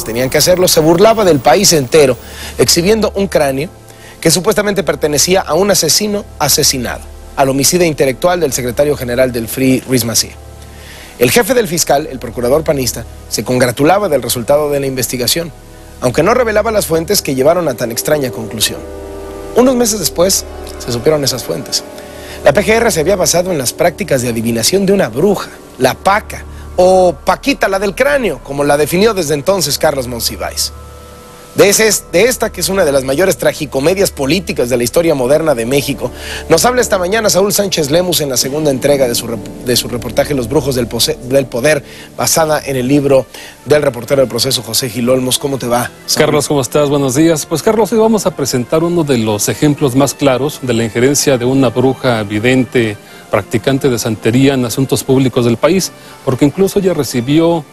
tenían que hacerlo, se burlaba del país entero, exhibiendo un cráneo que supuestamente pertenecía a un asesino asesinado, al homicida intelectual del secretario general del FRI, Ruiz Massieu. El jefe del fiscal, el procurador panista, se congratulaba del resultado de la investigación, aunque no revelaba las fuentes que llevaron a tan extraña conclusión. Unos meses después, se supieron esas fuentes. La PGR se había basado en las prácticas de adivinación de una bruja, la Paca, o Paquita, la del cráneo, como la definió desde entonces Carlos Monsiváis. De esta, que es una de las mayores tragicomedias políticas de la historia moderna de México, nos habla esta mañana Saúl Sánchez Lemus en la segunda entrega de su reportaje Los Brujos del Poder, basada en el libro del reportero del proceso José Gil Olmos. ¿Cómo te va, Saúl? Carlos, ¿cómo estás? Buenos días. Pues Carlos, hoy vamos a presentar uno de los ejemplos más claros de la injerencia de una bruja vidente, practicante de santería en asuntos públicos del país, porque incluso ella recibió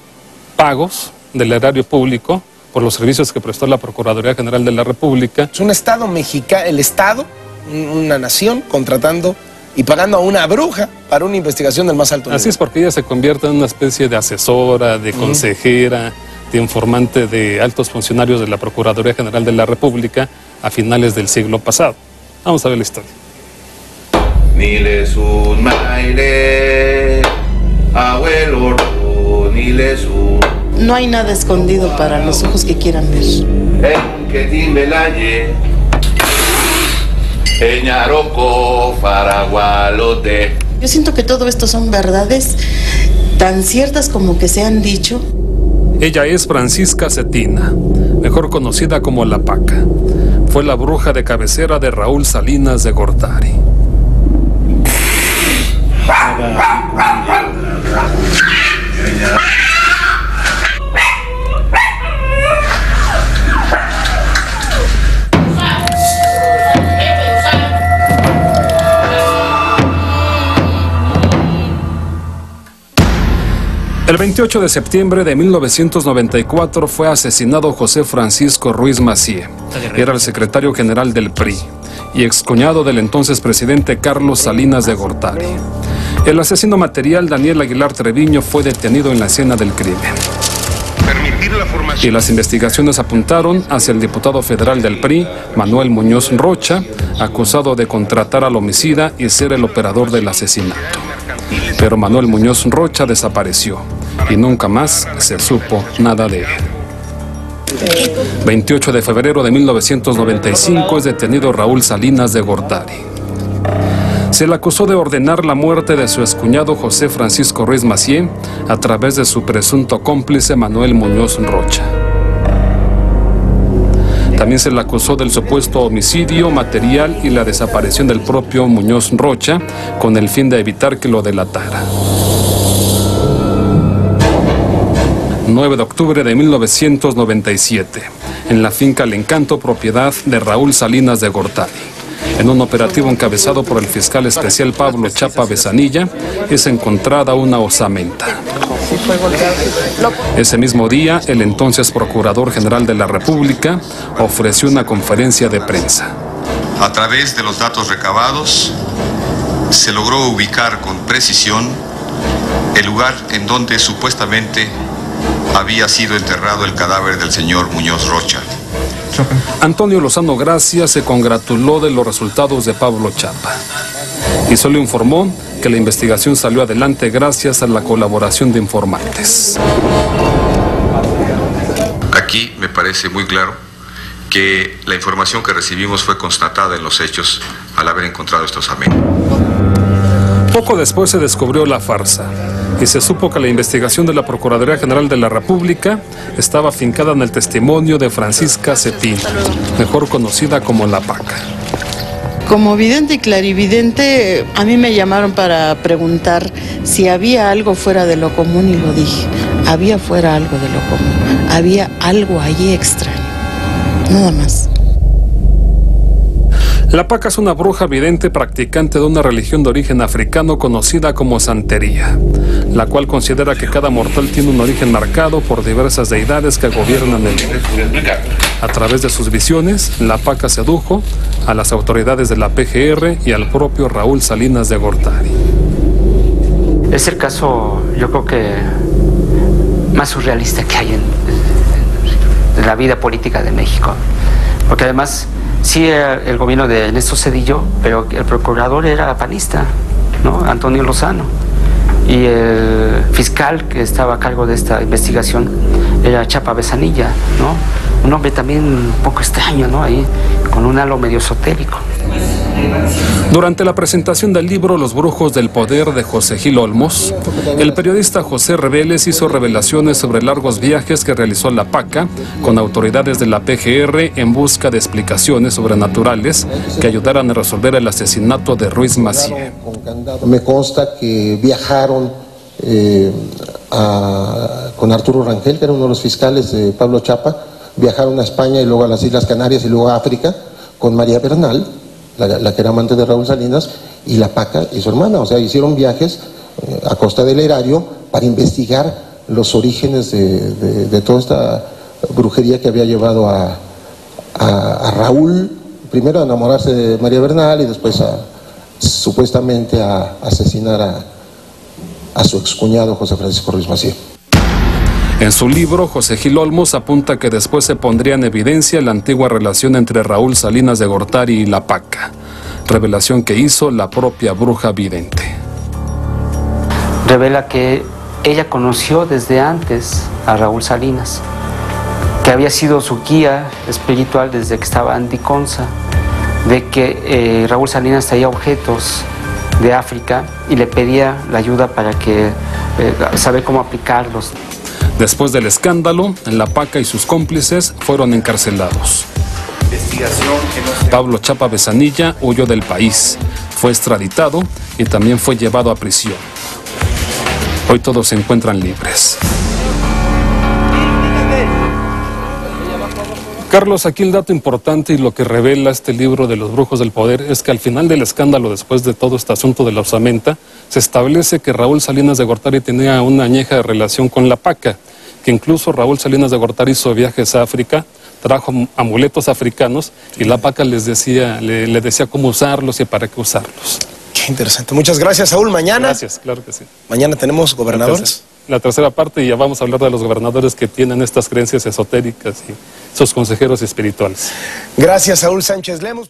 pagos del erario público por los servicios que prestó la Procuraduría General de la República. Es un Estado mexicano, el Estado, una nación, contratando y pagando a una bruja para una investigación del más alto nivel. Así es, porque ella se convierte en una especie de asesora, de consejera, de informante de altos funcionarios de la Procuraduría General de la República a finales del siglo pasado. Vamos a ver la historia. Niles un maile, abuelo, niles un... No hay nada escondido para los ojos que quieran ver. Yo siento que todo esto son verdades tan ciertas como que se han dicho. Ella es Francisca Cetina, mejor conocida como La Paca. Fue la bruja de cabecera de Raúl Salinas de Gortari. El 28 de septiembre de 1994 fue asesinado José Francisco Ruiz Massieu. Era el secretario general del PRI y excuñado del entonces presidente Carlos Salinas de Gortari. El asesino material Daniel Aguilar Treviño fue detenido en la escena del crimen. Y las investigaciones apuntaron hacia el diputado federal del PRI, Manuel Muñoz Rocha, acusado de contratar al homicida y ser el operador del asesinato. Pero Manuel Muñoz Rocha desapareció y nunca más se supo nada de él. 28 de febrero de 1995 es detenido Raúl Salinas de Gortari. Se le acusó de ordenar la muerte de su excuñado José Francisco Ruiz Massieu a través de su presunto cómplice Manuel Muñoz Rocha. También se le acusó del supuesto homicidio material y la desaparición del propio Muñoz Rocha con el fin de evitar que lo delatara. 9 de octubre de 1997, en la finca El Encanto, propiedad de Raúl Salinas de Gortari. En un operativo encabezado por el fiscal especial Pablo Chapa Besanilla, es encontrada una osamenta. Ese mismo día, el entonces Procurador General de la República ofreció una conferencia de prensa. A través de los datos recabados, se logró ubicar con precisión el lugar en donde supuestamente había sido enterrado el cadáver del señor Muñoz Rocha. Antonio Lozano Gracia se congratuló de los resultados de Pablo Chapa y solo informó que la investigación salió adelante gracias a la colaboración de informantes. Aquí me parece muy claro que la información que recibimos fue constatada en los hechos al haber encontrado esta osamenta. Poco después se descubrió la farsa y se supo que la investigación de la Procuraduría General de la República estaba afincada en el testimonio de Francisca Cetina, mejor conocida como La Paca. Como vidente y clarividente, a mí me llamaron para preguntar si había algo fuera de lo común y lo dije. Había fuera algo de lo común, había algo allí extraño, nada más. La Paca es una bruja vidente practicante de una religión de origen africano conocida como santería, la cual considera que cada mortal tiene un origen marcado por diversas deidades que gobiernan el mundo. A través de sus visiones, La Paca sedujo a las autoridades de la PGR y al propio Raúl Salinas de Gortari. Es el caso, yo creo que más surrealista que hay en de la vida política de México. Porque además, sí era el gobierno de Ernesto Zedillo, pero el procurador era panista, ¿no? Antonio Lozano. Y el fiscal que estaba a cargo de esta investigación era Chapa Besanilla, ¿no? Un hombre también un poco extraño, ¿no? Ahí, con un halo medio esotérico. Durante la presentación del libro Los brujos del poder de José Gil Olmos, el periodista José Reveles hizo revelaciones sobre largos viajes que realizó la PACA con autoridades de la PGR en busca de explicaciones sobrenaturales que ayudaran a resolver el asesinato de Ruiz Massieu. Me consta que viajaron con Arturo Rangel, que era uno de los fiscales de Pablo Chapa, viajaron a España y luego a las Islas Canarias y luego a África con María Bernal, la que era amante de Raúl Salinas, y la PACA y su hermana. O sea, hicieron viajes a costa del erario para investigar los orígenes de toda esta brujería que había llevado a Raúl, primero a enamorarse de María Bernal y después supuestamente a asesinar a su excuñado José Francisco Ruiz Massieu. En su libro, José Gil Olmos apunta que después se pondría en evidencia la antigua relación entre Raúl Salinas de Gortari y la PACA, revelación que hizo la propia bruja vidente. Revela que ella conoció desde antes a Raúl Salinas, que había sido su guía espiritual desde que estaba en Diconsa, de que Raúl Salinas traía objetos de África y le pedía la ayuda para saber cómo aplicarlos. Después del escándalo, la PACA y sus cómplices fueron encarcelados. Pablo Chapa Besanilla huyó del país, fue extraditado y también fue llevado a prisión. Hoy todos se encuentran libres. Carlos, aquí el dato importante y lo que revela este libro de los brujos del poder es que al final del escándalo, después de todo este asunto de la osamenta, se establece que Raúl Salinas de Gortari tenía una añeja relación con la PACA, que incluso Raúl Salinas de Gortari hizo viajes a África, trajo amuletos africanos y la PACA le decía cómo usarlos y para qué usarlos. Qué interesante. Muchas gracias, Saúl. Mañana. Gracias, claro que sí. Mañana tenemos gobernadores. La tercera parte, y ya vamos a hablar de los gobernadores que tienen estas creencias esotéricas y sus consejeros espirituales. Gracias, Saúl Sánchez Lemus.